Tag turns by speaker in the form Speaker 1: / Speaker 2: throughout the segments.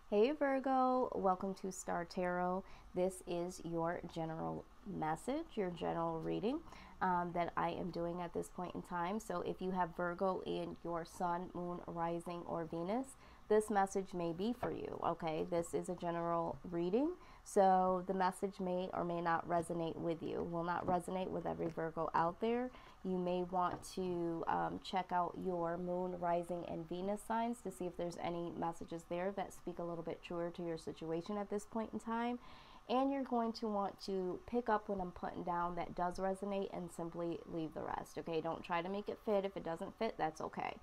Speaker 1: Hey Virgo, welcome to Star Tarot. This is your general message, your general reading that I am doing at this point in time. So if you have Virgo in your sun, moon, rising, or Venus, this message may be for you. Okay, this is a general reading, so the message may or may not resonate with you. Will not resonate with every Virgo out there. You may want to check out your moon, rising, and Venus signs to see if there's any messages there that speak a little bit truer to your situation at this point in time. And you're going to want to pick up what I'm putting down that does resonate and simply leave the rest. Okay, don't try to make it fit. If it doesn't fit, that's okay.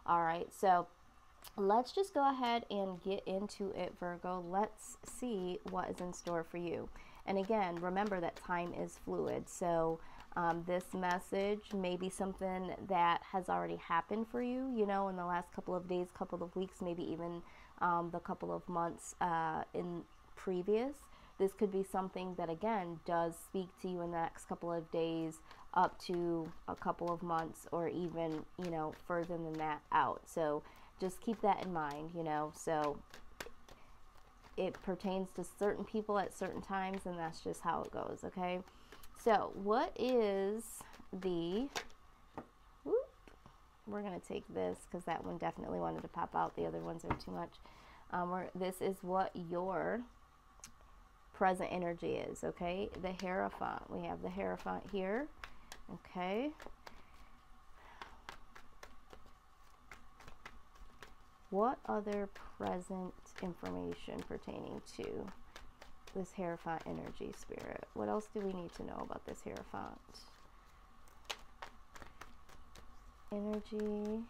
Speaker 1: All right, so let's just go ahead and get into it, Virgo. Let's see what is in store for you. And again, remember that time is fluid. So this message may be something that has already happened for you, you know, in the last couple of days, couple of weeks, maybe even the couple of months in previous. This could be something that, again, does speak to you in the next couple of days, up to a couple of months, or even, you know, further than that out. So just keep that in mind, you know. So it pertains to certain people at certain times, and that's just how it goes, okay? So what is the, whoop, we're going to take this because that one definitely wanted to pop out. The other ones are too much. This is what your present energy is, okay? The Hierophant. We have the Hierophant here, okay? What other present information pertaining to this Hierophant energy, Spirit? What else do we need to know about this Hierophant energy?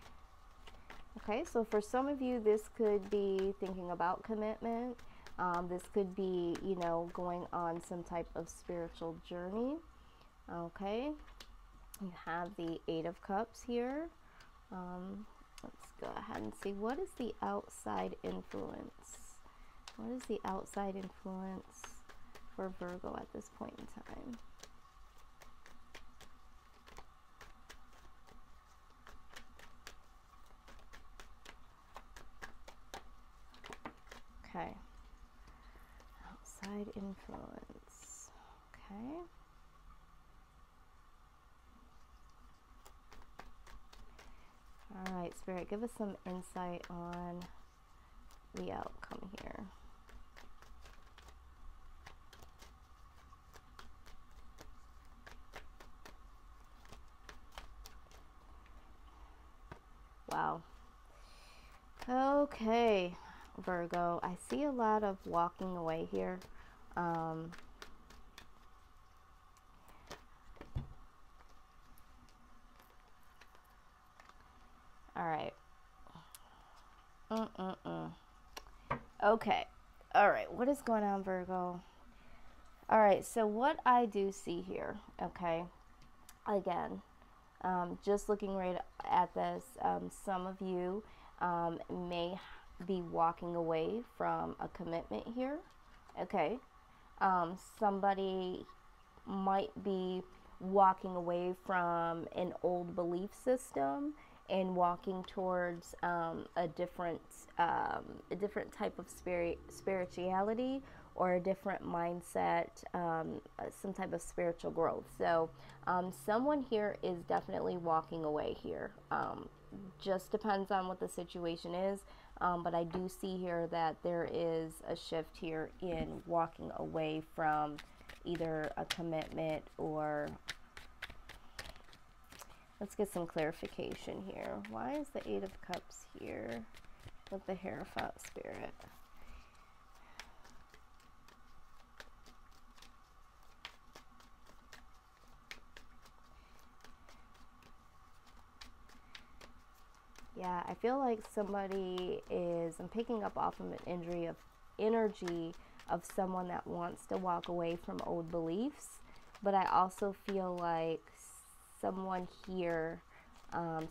Speaker 1: Okay, so for some of you, this could be thinking about commitment. This could be, you know, going on some type of spiritual journey. Okay, you have the Eight of Cups here. Let's go ahead and see, what is the outside influence? What is the outside influence for Virgo at this point in time? Okay. Outside influence. Okay. All right, Spirit, give us some insight on the outcome here. Wow. Okay, Virgo, I see a lot of walking away here. All right. Okay. All right. What is going on, Virgo? All right. So what I do see here, okay, again, just looking right at this, some of you may be walking away from a commitment here, okay? Somebody might be walking away from an old belief system and walking towards a different type of spirituality, or a different mindset, some type of spiritual growth. So someone here is definitely walking away here. Just depends on what the situation is, but I do see here that there is a shift here in walking away from either a commitment, or let's get some clarification here. Why is the Eight of Cups here with the Hierophant, Spirit? Yeah, I feel like somebody is, I'm picking up off of an energy of someone that wants to walk away from old beliefs, but I also feel like someone here,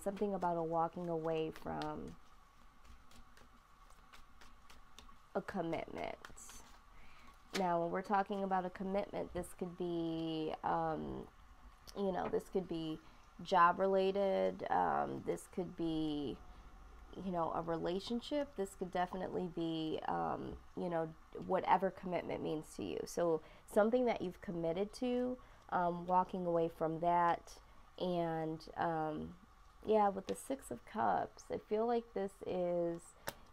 Speaker 1: something about a walking away from a commitment. Now, when we're talking about a commitment, this could be, you know, this could be job related. This could be, you know, a relationship. This could definitely be, you know, whatever commitment means to you. So something that you've committed to, walking away from that. And yeah, with the Six of Cups, I feel like this is,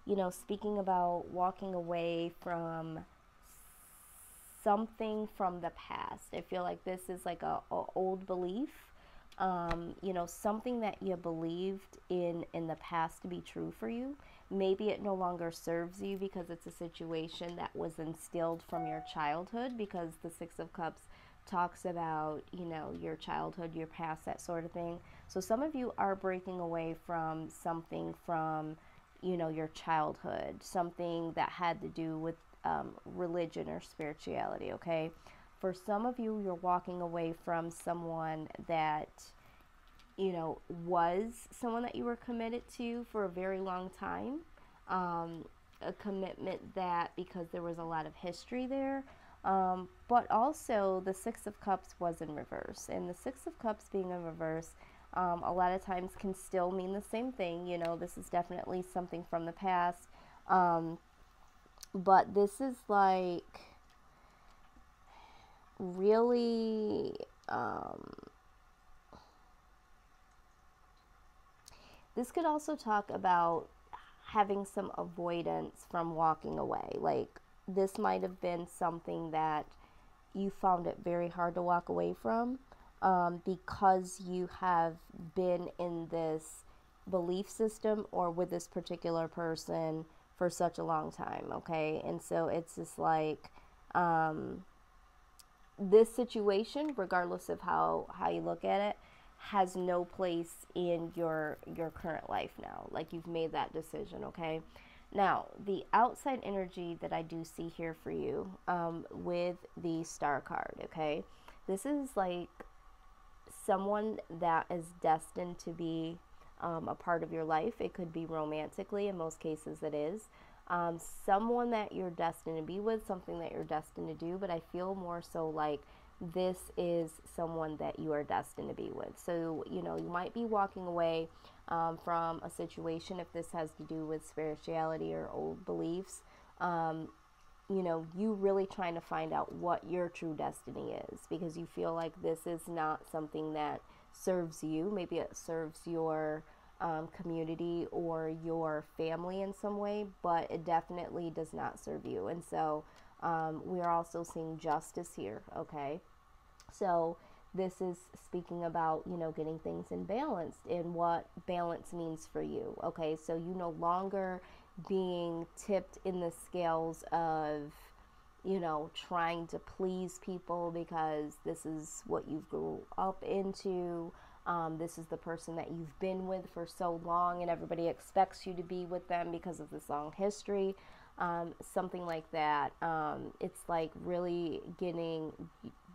Speaker 1: you know, speaking about walking away from something from the past. I feel like this is like a old belief, you know, something that you believed in the past to be true for you. Maybe it no longer serves you because it's a situation that was instilled from your childhood, because the Six of Cups talks about, you know, your childhood, your past, that sort of thing. So some of you are breaking away from something from, you know, your childhood, something that had to do with religion or spirituality, okay? For some of you, you're walking away from someone that, you know, was someone that you were committed to for a very long time. A commitment that, because there was a lot of history there, but also the Six of Cups was in reverse. And the Six of Cups being in reverse, a lot of times can still mean the same thing. You know, this is definitely something from the past. But this is like really, this could also talk about having some avoidance from walking away. Like, this might have been something that you found it very hard to walk away from, because you have been in this belief system or with this particular person for such a long time, okay? And so it's just like, this situation, regardless of how you look at it, has no place in your current life now. Like, you've made that decision, okay? Now, the outside energy that I do see here for you, with the Star card, okay? This is like someone that is destined to be a part of your life. It could be romantically, in most cases it is. Someone that you're destined to be with, something that you're destined to do, but I feel more so like this is someone that you are destined to be with. So, you know, you might be walking away from a situation, if this has to do with spirituality or old beliefs. You know, you really trying to find out what your true destiny is, because you feel like this is not something that serves you. Maybe it serves your community or your family in some way, but it definitely does not serve you. And so we are also seeing justice here, okay? So this is speaking about, you know, getting things in balance and what balance means for you, okay? So you no longer being tipped in the scales of, you know, trying to please people because this is what you've grew up into. This is the person that you've been with for so long and everybody expects you to be with them because of this long history. Something like that. It's like really getting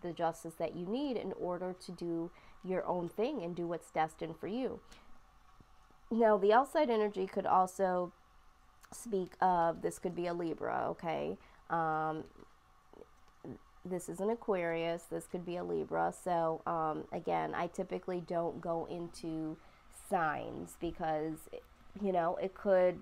Speaker 1: the justice that you need in order to do your own thing and do what's destined for you. Now, the outside energy could also speak of, this could be a Libra, okay? This is an Aquarius. This could be a Libra. So, again, I typically don't go into signs because, you know, it could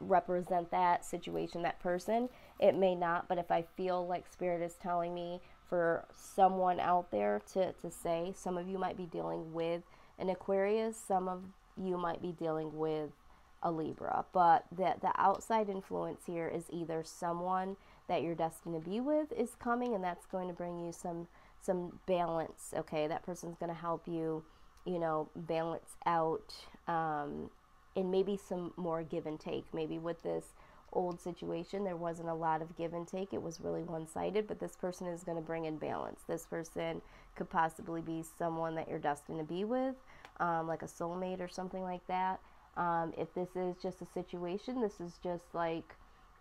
Speaker 1: represent that situation, that person. It may not, but if I feel like Spirit is telling me for someone out there to say, some of you might be dealing with an Aquarius, some of you might be dealing with a Libra, but the outside influence here is either someone that you're destined to be with is coming, and that's going to bring you some balance, okay? That person's going to help you, you know, balance out, and maybe some more give and take. Maybe with this old situation, there wasn't a lot of give and take. It was really one-sided, but this person is going to bring in balance. This person could possibly be someone that you're destined to be with, like a soulmate or something like that. If this is just a situation, this is just like,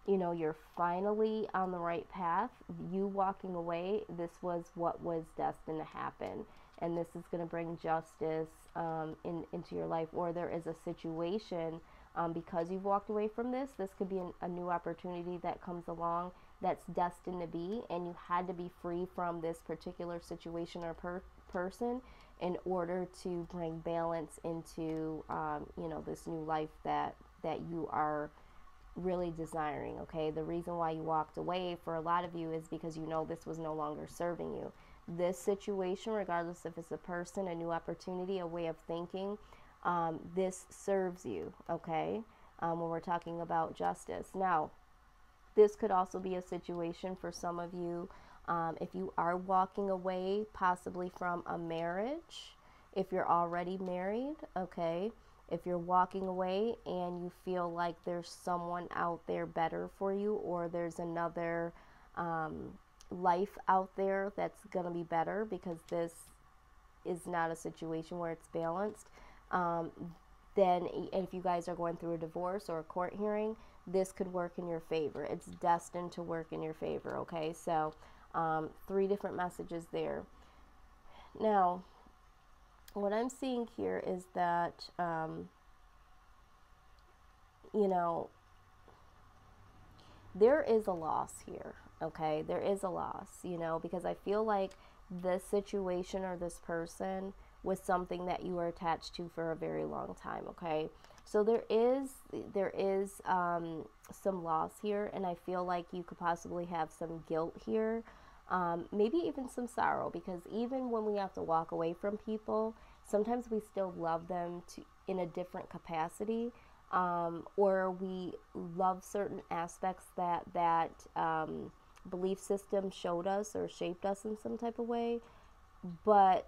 Speaker 1: you know, you're finally on the right path. You walking away, this was what was destined to happen. And this is going to bring justice into your life. Or there is a situation, because you've walked away from this, this could be a new opportunity that comes along that's destined to be. And you had to be free from this particular situation or person in order to bring balance into, you know, this new life that that you are really desiring, okay? The reason why you walked away for a lot of you is because you know this was no longer serving you. This situation, regardless if it's a person, a new opportunity, a way of thinking, this serves you, okay? When we're talking about justice. Now, this could also be a situation for some of you, if you are walking away possibly from a marriage, if you're already married, okay? If you're walking away and you feel like there's someone out there better for you, or there's another life out there that's going to be better, because this is not a situation where it's balanced, then if you guys are going through a divorce or a court hearing, this could work in your favor. It's destined to work in your favor, okay? So 3 different messages there. Now, what I'm seeing here is that, you know, there is a loss here, okay? There is a loss, you know, because I feel like this situation or this person was something that you were attached to for a very long time, okay? So there is some loss here, and I feel like you could possibly have some guilt here, maybe even some sorrow, because even when we have to walk away from people, sometimes we still love them in a different capacity, or we love certain aspects that belief system showed us or shaped us in some type of way. But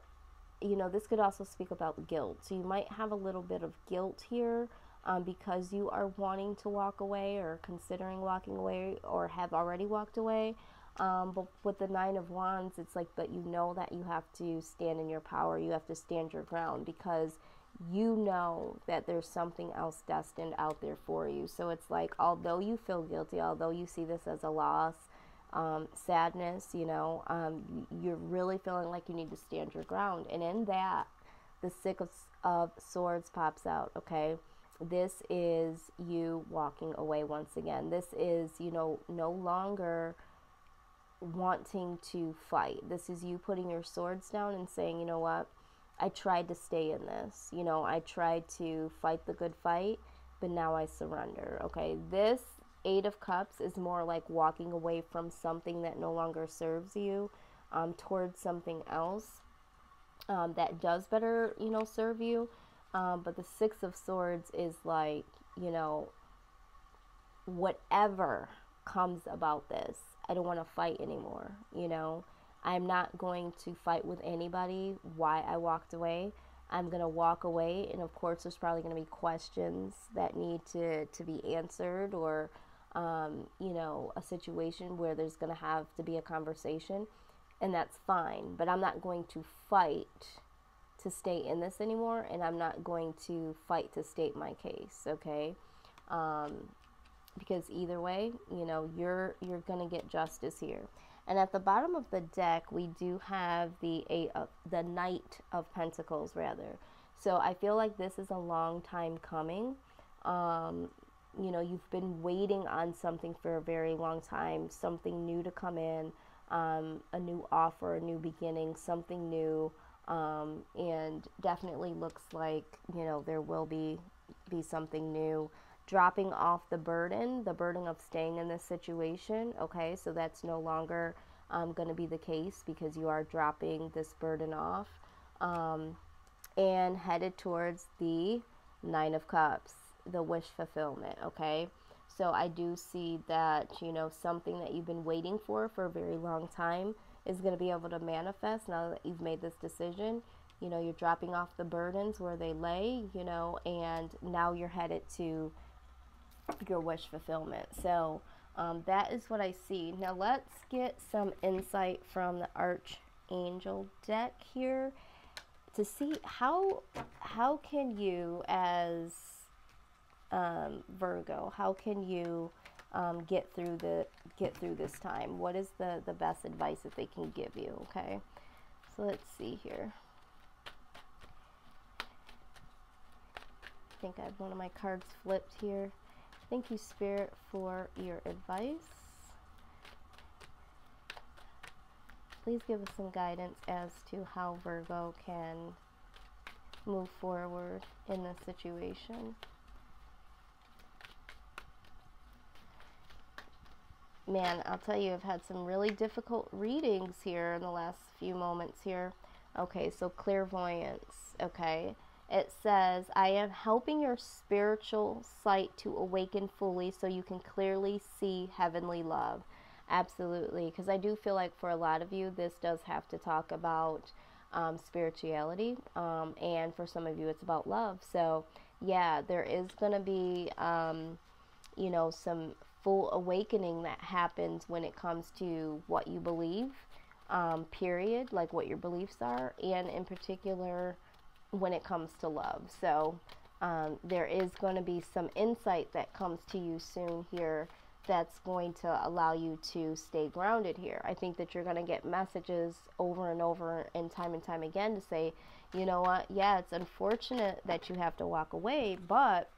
Speaker 1: you know, this could also speak about guilt. So you might have a little bit of guilt here, because you are wanting to walk away or considering walking away or have already walked away. But with the 9 of Wands, it's like, but you know that you have to stand in your power. You have to stand your ground, because you know that there's something else destined out there for you. So it's like, although you feel guilty, although you see this as a loss, sadness, you know, you're really feeling like you need to stand your ground. And in that, the 6 of Swords pops out, okay? This is you walking away once again. This is, you know, no longer wanting to fight. This is you putting your swords down and saying, you know what, I tried to stay in this. You know, I tried to fight the good fight, but now I surrender, okay? This 8 of Cups is more like walking away from something that no longer serves you, towards something else that does better, you know, serve you. But the 6 of Swords is like, you know, whatever comes about this, I don't want to fight anymore, you know. I'm not going to fight with anybody why I walked away. I'm going to walk away, and of course there's probably going to be questions that need to be answered, or you know, a situation where there's going to have to be a conversation, and that's fine. But I'm not going to fight to stay in this anymore, and I'm not going to fight to state my case, okay? Because either way, you know, you're going to get justice here. And at the bottom of the deck, we do have the Knight of Pentacles, rather. So I feel like this is a long time coming. You know, you've been waiting on something for a very long time, something new to come in, a new offer, a new beginning, something new, and definitely looks like, you know, there will be something new. Dropping off the burden of staying in this situation, okay? So that's no longer going to be the case, because you are dropping this burden off, and headed towards the 9 of Cups, the wish fulfillment, okay? So I do see that, you know, something that you've been waiting for a very long time is going to be able to manifest now that you've made this decision. You know, you're dropping off the burdens where they lay, you know, and now you're headed to your wish fulfillment. So that is what I see. Now let's get some insight from the Archangel deck here to see how can you, as Virgo, how can you get through this time? What is the best advice that they can give you? Okay, so let's see here. I think I have one of my cards flipped here. Thank you, Spirit, for your advice. Please give us some guidance as to how Virgo can move forward in this situation. Man, I'll tell you, I've had some really difficult readings here in the last few moments here. Okay, so clairvoyance, okay. It says, I am helping your spiritual sight to awaken fully so you can clearly see heavenly love. Absolutely, because I do feel like for a lot of you, this does have to talk about spirituality, and for some of you, it's about love. So, yeah, there is going to be, some full awakening that happens when it comes to what you believe, period, like what your beliefs are, and in particular, when it comes to love. So, there is going to be some insight that comes to you soon here that's going to allow you to stay grounded here. I think that you're going to get messages over and over and time again to say, you know what, yeah, it's unfortunate that you have to walk away, but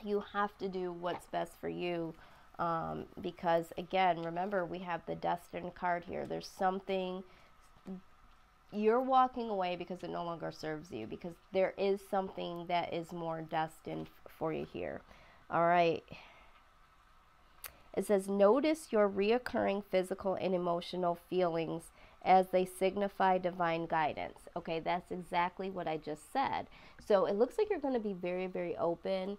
Speaker 1: you have to do what's best for you, because again, remember, we have the Destined card here. There's something you're walking away because it no longer serves you, because there is something that is more destined for you here. All right. It says, notice your reoccurring physical and emotional feelings as they signify divine guidance. Okay, that's exactly what I just said. So it looks like you're going to be very, very open.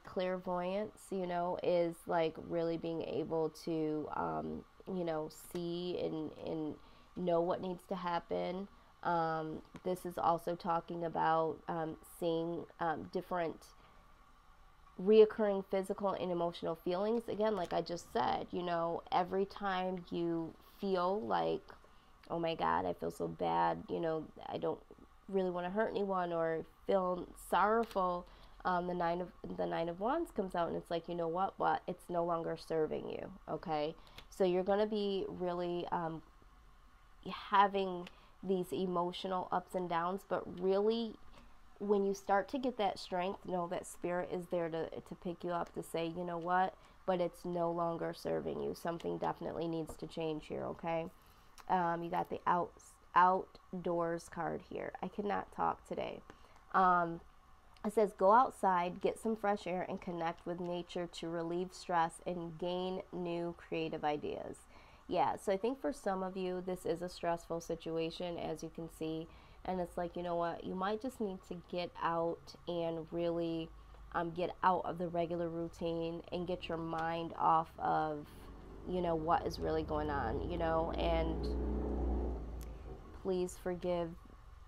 Speaker 1: Clairvoyance, is like really being able to, see and know what needs to happen. This is also talking about seeing different reoccurring physical and emotional feelings. Again, like I just said, every time you feel like, oh my God, I feel so bad, I don't really want to hurt anyone, or feel sorrowful, the nine of wands comes out, and it's like, you know what, it's no longer serving you. Okay, so you're going to be really having these emotional ups and downs, but really, when you start to get that strength, know that spirit is there to pick you up, to say, you know what, but it's no longer serving you. Something definitely needs to change here, okay? You got the outdoors card here. I cannot talk today. It says, go outside, get some fresh air, and connect with nature to relieve stress and gain new creative ideas. Yeah, so I think for some of you, this is a stressful situation, as you can see. And it's like, you know what, you might just need to get out and really get out of the regular routine and get your mind off of, what is really going on, and please forgive.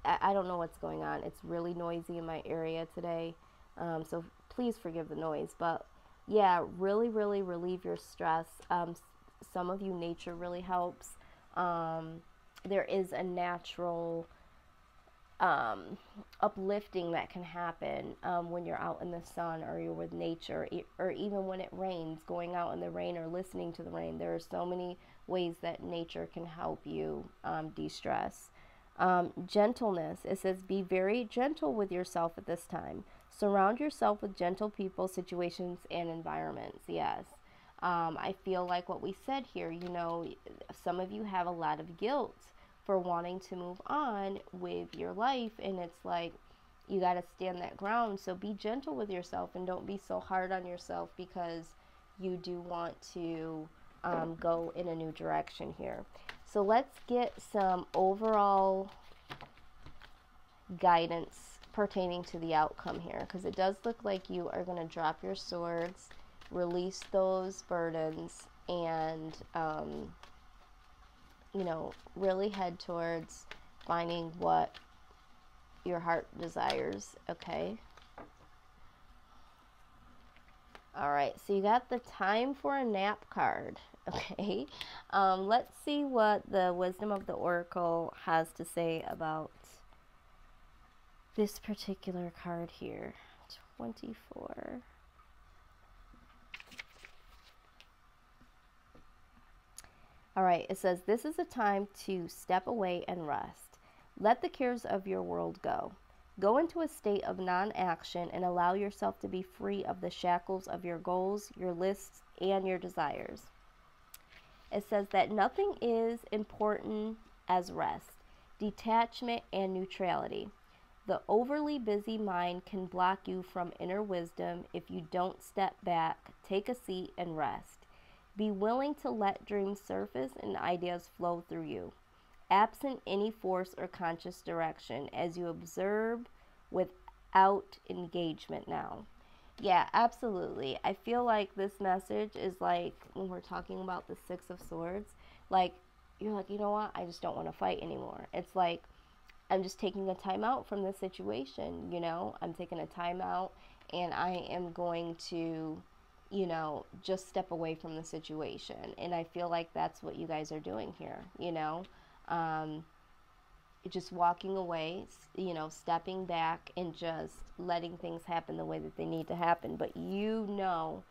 Speaker 1: I don't know what's going on. It's really noisy in my area today. So please forgive the noise. But yeah, really, really relieve your stress. Some of you, nature really helps. There is a natural uplifting that can happen when you're out in the sun, or you're with nature, or even when it rains, going out in the rain or listening to the rain. There are so many ways that nature can help you de-stress. Gentleness, it says, be very gentle with yourself at this time. Surround yourself with gentle people, situations, and environments. Yes. I feel like what we said here, some of you have a lot of guilt for wanting to move on with your life, and it's like, you got to stand that ground. So be gentle with yourself, and don't be so hard on yourself, because you do want to go in a new direction here. So let's get some overall guidance pertaining to the outcome here, because it does look like you are going to drop your swords, release those burdens, and really head towards finding what your heart desires. Okay. All right, so you got the time for a nap card. Okay. Let's see what the wisdom of the oracle has to say about this particular card here. 24. All right, it says, this is a time to step away and rest. Let the cares of your world go. Go into a state of non-action and allow yourself to be free of the shackles of your goals, your lists, and your desires. It says that nothing is important as rest, detachment, and neutrality. The overly busy mind can block you from inner wisdom if you don't step back, take a seat, and rest. Be willing to let dreams surface and ideas flow through you, absent any force or conscious direction, as you observe without engagement now. Yeah, absolutely. I feel like this message is like when we're talking about the Six of Swords, like you're like, you know what? I just don't want to fight anymore. It's like I'm just taking a time out from this situation, you know? I'm taking a time out and I am going to, you know, just step away from the situation. And I feel like that's what you guys are doing here, you know? Just walking away, you know, stepping back and just letting things happen the way that they need to happen. But you know,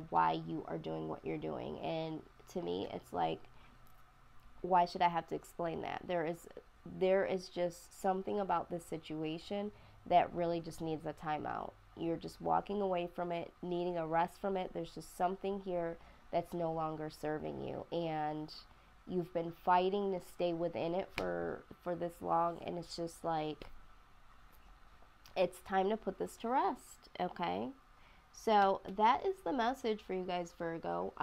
Speaker 1: why you are doing what you're doing. And to me, it's like, why should I have to explain that? There is just something about this situation that really just needs a timeout. You're just walking away from it, needing a rest from it. There's just something here that's no longer serving you. And you've been fighting to stay within it for this long, and it's just like, it's time to put this to rest, okay? So that is the message for you guys, Virgo.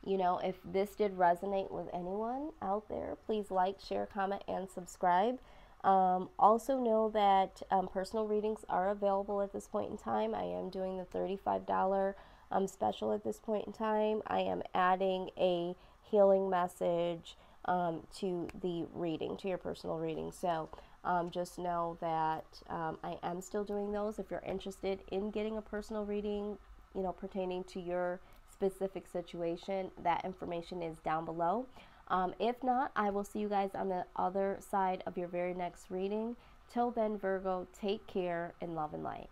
Speaker 1: You know, if this did resonate with anyone out there, please like, share, comment, and subscribe. Also know that personal readings are available at this point in time. I am doing the $35 special at this point in time. I am adding a healing message to the reading, to your personal reading. So just know that I am still doing those. If you're interested in getting a personal reading, you know, pertaining to your specific situation, that information is down below. If not, I will see you guys on the other side of your very next reading. Till then, Virgo, take care and love and light.